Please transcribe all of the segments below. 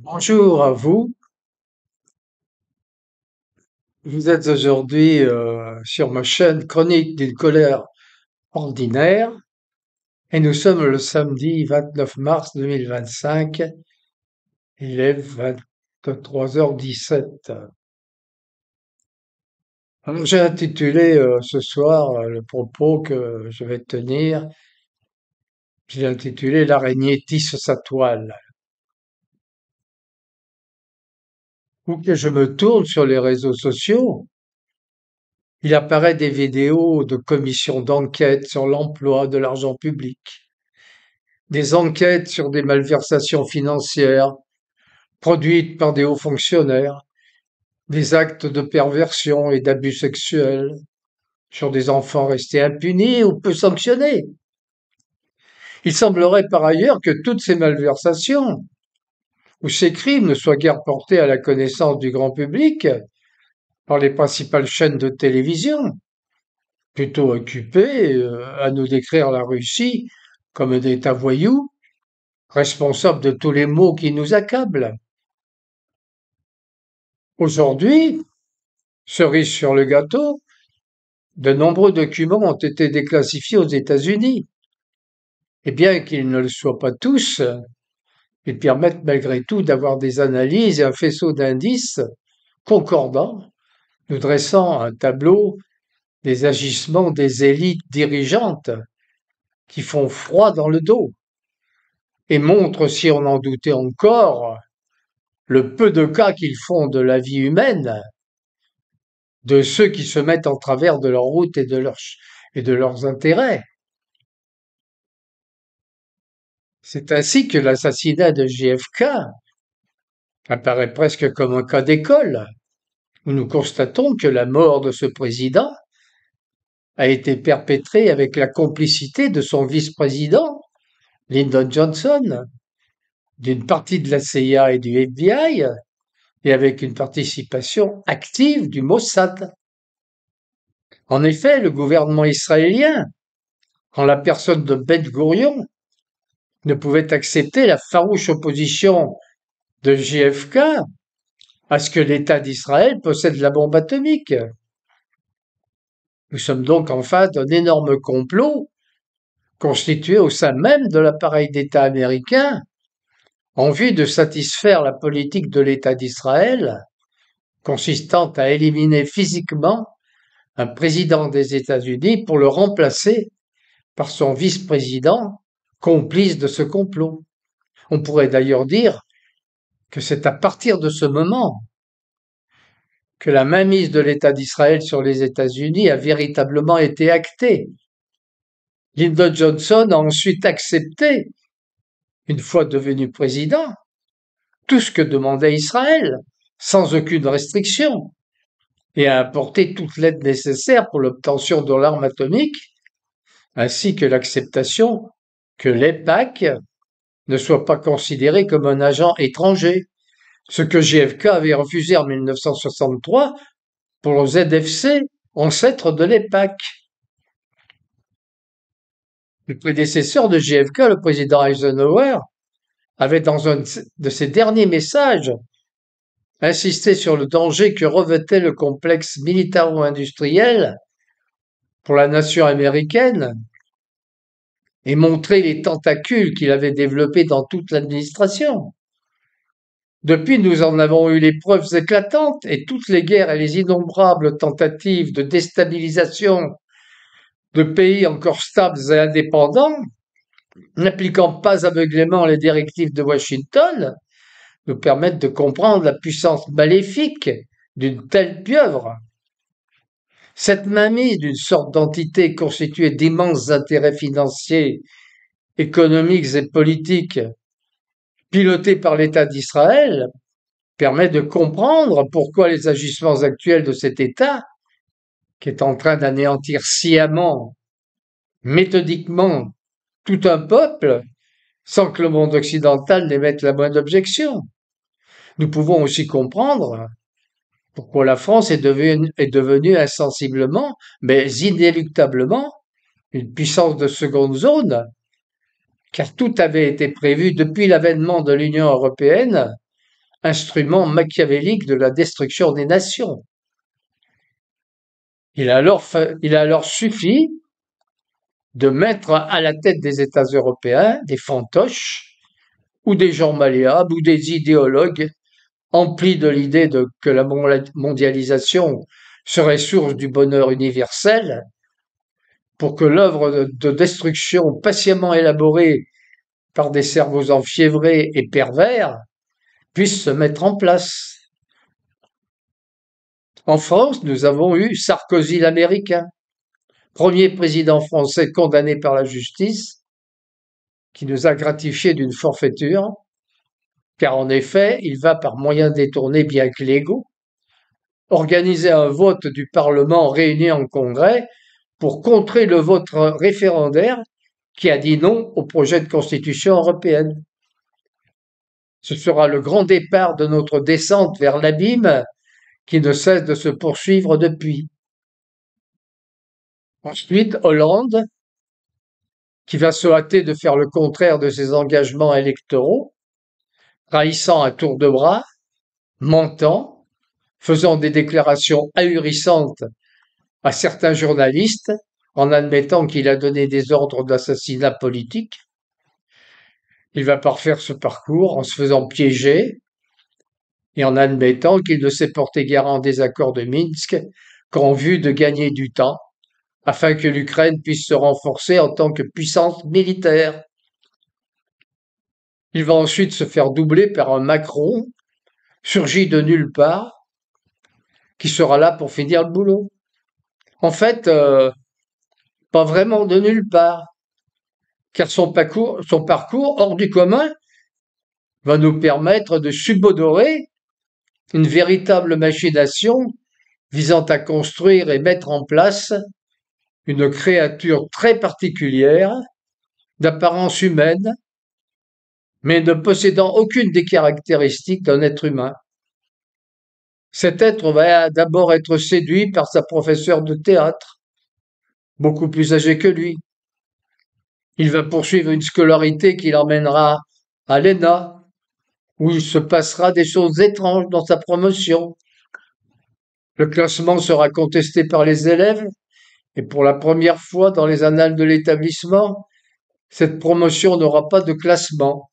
Bonjour à vous. Vous êtes aujourd'hui sur ma chaîne Chronique d'une colère ordinaire et nous sommes le samedi 29 mars 2025. Il est 23h17. Alors j'ai intitulé ce soir le propos que je vais tenir, j'ai intitulé L'araignée tisse sa toile. Où que je me tourne sur les réseaux sociaux, il apparaît des vidéos de commissions d'enquête sur l'emploi de l'argent public, des enquêtes sur des malversations financières produites par des hauts fonctionnaires, des actes de perversion et d'abus sexuels sur des enfants restés impunis ou peu sanctionnés. Il semblerait par ailleurs que toutes ces malversations ou ces crimes ne soient guère portés à la connaissance du grand public par les principales chaînes de télévision, plutôt occupées à nous décrire la Russie comme un État voyou, responsable de tous les maux qui nous accablent. Aujourd'hui, cerise sur le gâteau, de nombreux documents ont été déclassifiés aux États-Unis. Et bien qu'ils ne le soient pas tous, ils permettent malgré tout d'avoir des analyses et un faisceau d'indices concordants, nous dressant un tableau des agissements des élites dirigeantes qui font froid dans le dos et montrent, si on en doutait encore, le peu de cas qu'ils font de la vie humaine, de ceux qui se mettent en travers de leur route et de leurs intérêts. C'est ainsi que l'assassinat de JFK apparaît presque comme un cas d'école, où nous constatons que la mort de ce président a été perpétrée avec la complicité de son vice-président, Lyndon Johnson, d'une partie de la CIA et du FBI, et avec une participation active du Mossad. En effet, le gouvernement israélien, en la personne de Ben Gourion, ne pouvait accepter la farouche opposition de JFK à ce que l'État d'Israël possède la bombe atomique. Nous sommes donc en face d'un énorme complot constitué au sein même de l'appareil d'État américain en vue de satisfaire la politique de l'État d'Israël consistant à éliminer physiquement un président des États-Unis pour le remplacer par son vice-président complice de ce complot. On pourrait d'ailleurs dire que c'est à partir de ce moment que la mainmise de l'État d'Israël sur les États-Unis a véritablement été actée. Lyndon Johnson a ensuite accepté, une fois devenu président, tout ce que demandait Israël, sans aucune restriction, et a apporté toute l'aide nécessaire pour l'obtention de l'arme atomique, ainsi que l'acceptation que l'AIPAC ne soit pas considéré comme un agent étranger, ce que JFK avait refusé en 1963 pour le ZFC, ancêtre de l'AIPAC. Le prédécesseur de JFK, le président Eisenhower, avait dans un de ses derniers messages insisté sur le danger que revêtait le complexe militaro-industriel pour la nation américaine et montré les tentacules qu'il avait développés dans toute l'administration. Depuis, nous en avons eu les preuves éclatantes et toutes les guerres et les innombrables tentatives de déstabilisation de pays encore stables et indépendants, n'appliquant pas aveuglément les directives de Washington, nous permettent de comprendre la puissance maléfique d'une telle pieuvre. Cette mainmise d'une sorte d'entité constituée d'immenses intérêts financiers, économiques et politiques, pilotée par l'État d'Israël, permet de comprendre pourquoi les agissements actuels de cet État, qui est en train d'anéantir sciemment, méthodiquement, tout un peuple, sans que le monde occidental n'émette la moindre objection. Nous pouvons aussi comprendre pourquoi la France est devenue insensiblement, mais inéluctablement, une puissance de seconde zone, car tout avait été prévu depuis l'avènement de l'Union européenne instrument machiavélique de la destruction des nations. Il a alors suffi de mettre à la tête des États européens des fantoches ou des gens malléables ou des idéologues emplis de l'idée que la mondialisation serait source du bonheur universel pour que l'œuvre de destruction patiemment élaborée par des cerveaux enfiévrés et pervers puisse se mettre en place. En France, nous avons eu Sarkozy l'Américain, premier président français condamné par la justice, qui nous a gratifié d'une forfaiture, car en effet, il va par moyens détournés bien que légaux, organiser un vote du Parlement réuni en congrès pour contrer le vote référendaire qui a dit non au projet de constitution européenne. Ce sera le grand départ de notre descente vers l'abîme qui ne cesse de se poursuivre depuis. Ensuite, Hollande, qui va se hâter de faire le contraire de ses engagements électoraux, trahissant à tour de bras, mentant, faisant des déclarations ahurissantes à certains journalistes en admettant qu'il a donné des ordres d'assassinat politique. Il va parfaire ce parcours en se faisant piéger et en admettant qu'il ne s'est porté garant des accords de Minsk qu'en vue de gagner du temps afin que l'Ukraine puisse se renforcer en tant que puissance militaire. Il va ensuite se faire doubler par un Macron, surgi de nulle part, qui sera là pour finir le boulot. En fait, pas vraiment de nulle part, car son parcours hors du commun va nous permettre de subodorer une véritable machination visant à construire et mettre en place une créature très particulière, d'apparence humaine, mais ne possédant aucune des caractéristiques d'un être humain. Cet être va d'abord être séduit par sa professeure de théâtre, beaucoup plus âgée que lui. Il va poursuivre une scolarité qui l'emmènera à l'ENA, où il se passera des choses étranges dans sa promotion. Le classement sera contesté par les élèves, et pour la première fois dans les annales de l'établissement, cette promotion n'aura pas de classement,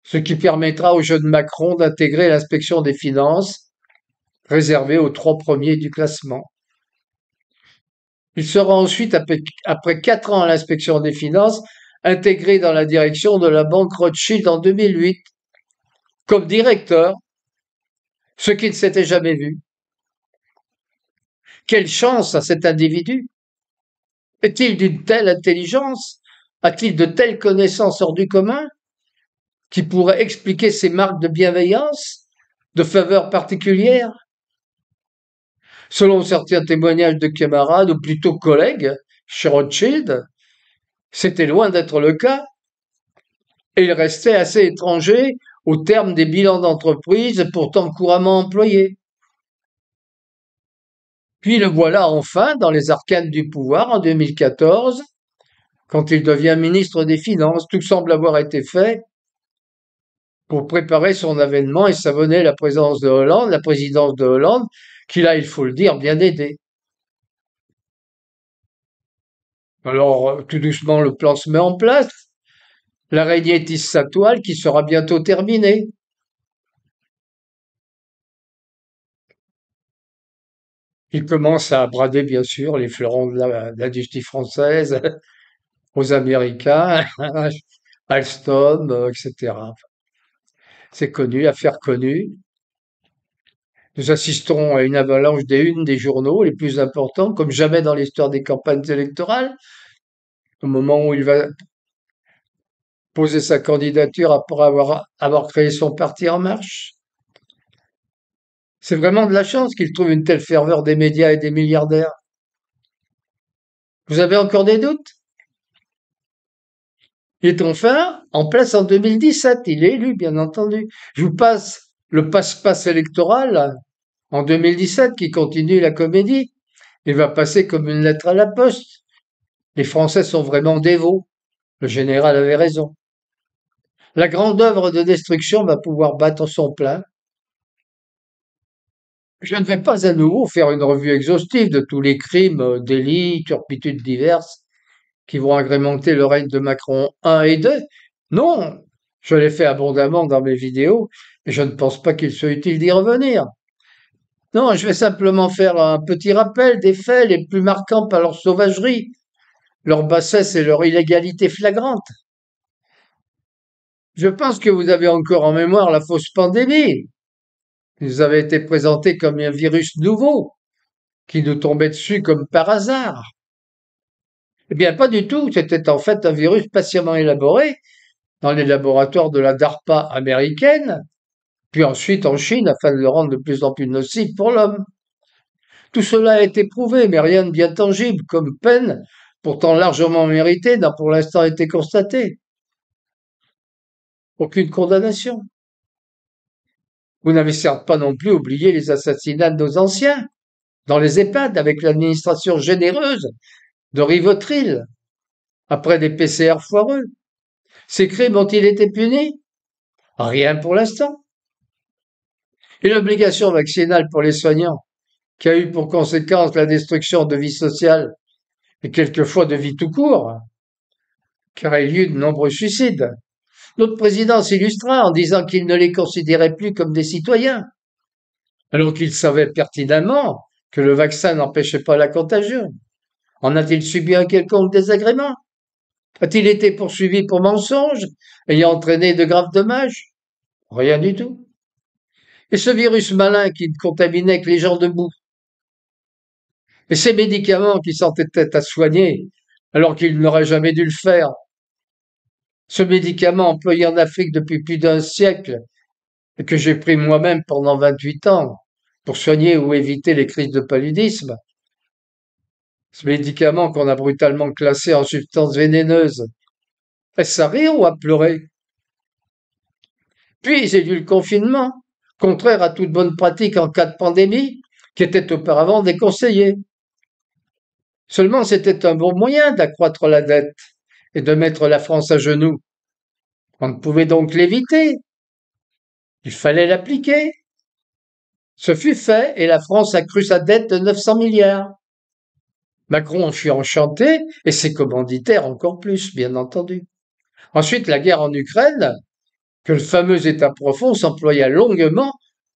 ce qui permettra au jeune Macron d'intégrer l'inspection des finances, réservée aux 3 premiers du classement. Il sera ensuite, après 4 ans à l'inspection des finances, intégré dans la direction de la banque Rothschild en 2008, comme directeur, ce qui ne s'était jamais vu. Quelle chance à cet individu! Est-il d'une telle intelligence? A-t-il de telles connaissances hors du commun qui pourraient expliquer ces marques de bienveillance, de faveur particulière? Selon certains témoignages de camarades, ou plutôt collègues, chez Rothschild, c'était loin d'être le cas, et il restait assez étranger au terme des bilans d'entreprise pourtant couramment employés. Puis le voilà enfin dans les arcanes du pouvoir en 2014, quand il devient ministre des Finances. Tout semble avoir été fait pour préparer son avènement et savonner la présidence de Hollande, qui là, il faut le dire, bien aidé. Alors, tout doucement, le plan se met en place. L'araignée tisse sa toile qui sera bientôt terminée. Il commence à brader, bien sûr, les fleurons de l'industrie française aux Américains, Alstom, etc. C'est connu, affaire connue. Nous assisterons à une avalanche des unes des journaux les plus importants, comme jamais dans l'histoire des campagnes électorales, au moment où il va poser sa candidature après avoir créé son parti En Marche. C'est vraiment de la chance qu'il trouve une telle ferveur des médias et des milliardaires. Vous avez encore des doutes? Il est enfin en place en 2017. Il est élu, bien entendu. Je vous passe le passe-passe électoral en 2017 qui continue la comédie. Il va passer comme une lettre à la poste. Les Français sont vraiment dévots. Le général avait raison. La grande œuvre de destruction va pouvoir battre son plein. Je ne vais pas à nouveau faire une revue exhaustive de tous les crimes, délits, turpitudes diverses qui vont agrémenter le règne de Macron 1 et 2. Non, je l'ai fait abondamment dans mes vidéos, et je ne pense pas qu'il soit utile d'y revenir. Non, je vais simplement faire un petit rappel des faits les plus marquants par leur sauvagerie, leur bassesse et leur illégalité flagrante. Je pense que vous avez encore en mémoire la fausse pandémie. Il nous avait été présenté comme un virus nouveau, qui nous tombait dessus comme par hasard. Eh bien, pas du tout. C'était en fait un virus patiemment élaboré dans les laboratoires de la DARPA américaine, puis ensuite en Chine afin de le rendre de plus en plus nocif pour l'homme. Tout cela a été prouvé, mais rien de bien tangible comme peine, pourtant largement méritée, n'a pour l'instant été constaté. Aucune condamnation. Vous n'avez certes pas non plus oublié les assassinats de nos anciens, dans les EHPAD avec l'administration généreuse de Rivotril, après des PCR foireux. Ces crimes ont-ils été punis? Rien pour l'instant. Et l'obligation vaccinale pour les soignants, qui a eu pour conséquence la destruction de vie sociale et quelquefois de vie tout court, car il y a eu de nombreux suicides. Notre président s'illustra en disant qu'il ne les considérait plus comme des citoyens, alors qu'il savait pertinemment que le vaccin n'empêchait pas la contagion. En a-t-il subi un quelconque désagrément? A-t-il été poursuivi pour mensonge, ayant entraîné de graves dommages? Rien du tout. Et ce virus malin qui ne contaminait que les gens debout? Et ces médicaments qui s'entêtaient à soigner, alors qu'ils n'auraient jamais dû le faire? Ce médicament employé en Afrique depuis plus d'un siècle, et que j'ai pris moi-même pendant 28 ans, pour soigner ou éviter les crises de paludisme. Ce médicament qu'on a brutalement classé en substance vénéneuse. Est-ce à rire ou à pleurer? Puis j'ai eu le confinement, contraire à toute bonne pratique en cas de pandémie, qui était auparavant déconseillé. Seulement c'était un bon moyen d'accroître la dette et de mettre la France à genoux. On ne pouvait donc l'éviter. Il fallait l'appliquer. Ce fut fait et la France a cru sa dette de 900 milliards. Macron en fut enchanté et ses commanditaires encore plus, bien entendu. Ensuite, la guerre en Ukraine, que le fameux État profond s'employa longuement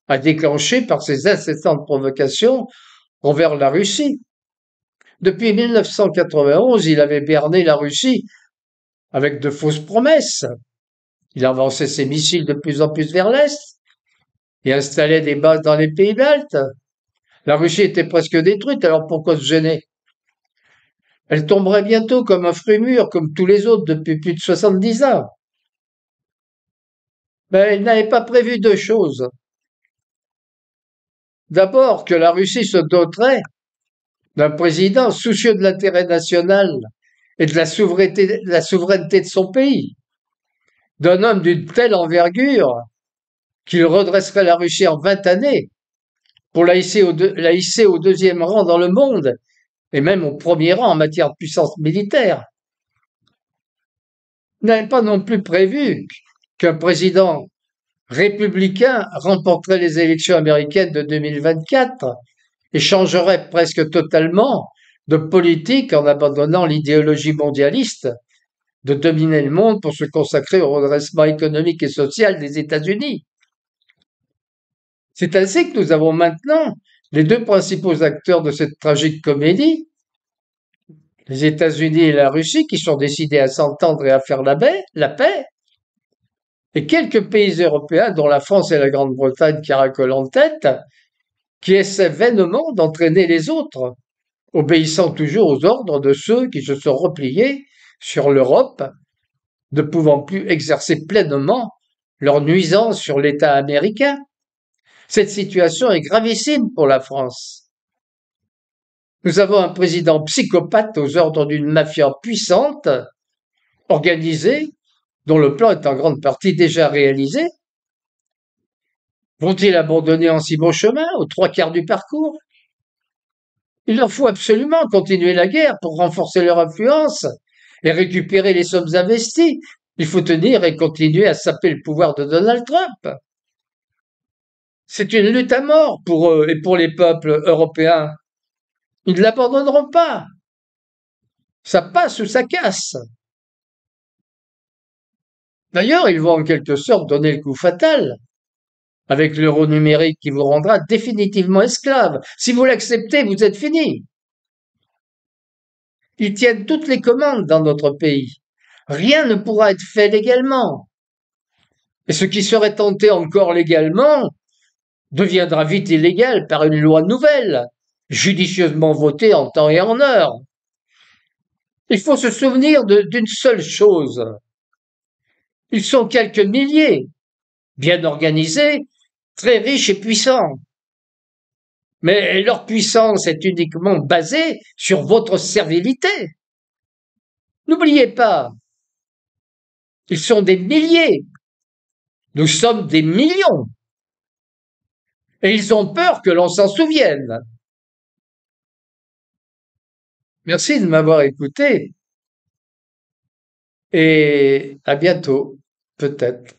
à déclencher par ses incessantes provocations envers la Russie. Depuis 1991, il avait berné la Russie avec de fausses promesses. Il avançait ses missiles de plus en plus vers l'Est et installait des bases dans les pays baltes. La Russie était presque détruite, alors pourquoi se gêner? Elle tomberait bientôt comme un fruit mûr, comme tous les autres depuis plus de 70 ans. Mais il n'avait pas prévu deux choses. D'abord, que la Russie se doterait d'un président soucieux de l'intérêt national et de la souveraineté de son pays, d'un homme d'une telle envergure qu'il redresserait la Russie en 20 années pour la hisser au deuxième rang dans le monde et même au premier rang en matière de puissance militaire. Il n'avait pas non plus prévu qu'un président républicain remporterait les élections américaines de 2024 et changerait presque totalement de politique en abandonnant l'idéologie mondialiste de dominer le monde pour se consacrer au redressement économique et social des États-Unis. C'est ainsi que nous avons maintenant les deux principaux acteurs de cette tragique comédie, les États-Unis et la Russie, qui sont décidés à s'entendre et à faire la paix, et quelques pays européens, dont la France et la Grande-Bretagne caracolent en tête, qui essaient vainement d'entraîner les autres, obéissant toujours aux ordres de ceux qui se sont repliés sur l'Europe, ne pouvant plus exercer pleinement leur nuisance sur l'État américain. Cette situation est gravissime pour la France. Nous avons un président psychopathe aux ordres d'une mafia puissante, organisée, dont le plan est en grande partie déjà réalisé. Vont-ils abandonner en si bon chemin, aux trois quarts du parcours? Il leur faut absolument continuer la guerre pour renforcer leur influence et récupérer les sommes investies. Il faut tenir et continuer à saper le pouvoir de Donald Trump. C'est une lutte à mort pour eux et pour les peuples européens. Ils ne l'abandonneront pas. Ça passe ou ça casse. D'ailleurs, ils vont en quelque sorte donner le coup fatal avec l'euro numérique qui vous rendra définitivement esclave. Si vous l'acceptez, vous êtes fini. Ils tiennent toutes les commandes dans notre pays. Rien ne pourra être fait légalement. Et ce qui serait tenté encore légalement deviendra vite illégal par une loi nouvelle, judicieusement votée en temps et en heure. Il faut se souvenir d'une seule chose. Ils sont quelques milliers, bien organisés, très riches et puissants. Mais leur puissance est uniquement basée sur votre servilité. N'oubliez pas, ils sont des milliers. Nous sommes des millions. Et ils ont peur que l'on s'en souvienne. Merci de m'avoir écouté et à bientôt, peut-être.